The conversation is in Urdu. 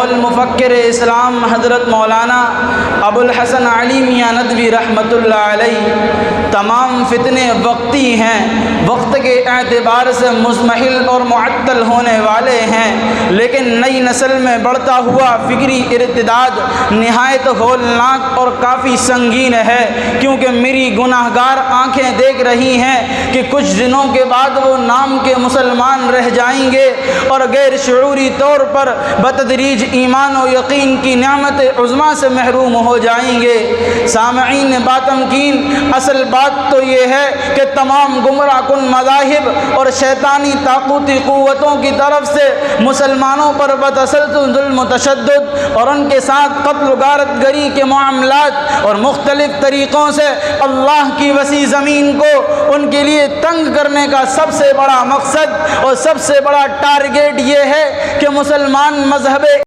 المفکر اسلام حضرت مولانا ابو الحسن علی میاں ندوی رحمۃ اللہ علیہ، تمام فتنے وقتی ہیں، وقت کے اعتبار سے مضمحل اور معطل ہونے والے ہیں، لیکن نئی نسل میں بڑھتا ہوا فکری ارتداد نہایت ہولناک اور کافی سنگین ہے، کیونکہ میری گناہ گار آنکھیں دیکھ رہی ہیں کہ کچھ دنوں کے بعد وہ نام کے مسلمان رہ جائیں گے اور غیر شعوری طور پر بتدریج ایمان و یقین کی نعمت عظمیٰ سے محروم ہو جائیں گے۔ سامعین باتمکین، اصل بات تو یہ ہے کہ تمام گمراہ کن مذاہب اور شیطانی طاقوتی قوتوں کی طرف سے مسلمانوں پر بتسلسل ظلم و تشدد اور ان کے ساتھ قتل و غارت گری کے معاملات اور مختلف طریقوں سے اللہ کی وسیع زمین کو ان کے لیے تنگ کرنے کا سب سے بڑا مقصد اور سب سے بڑا ٹارگیٹ یہ ہے کہ مسلمان مذہب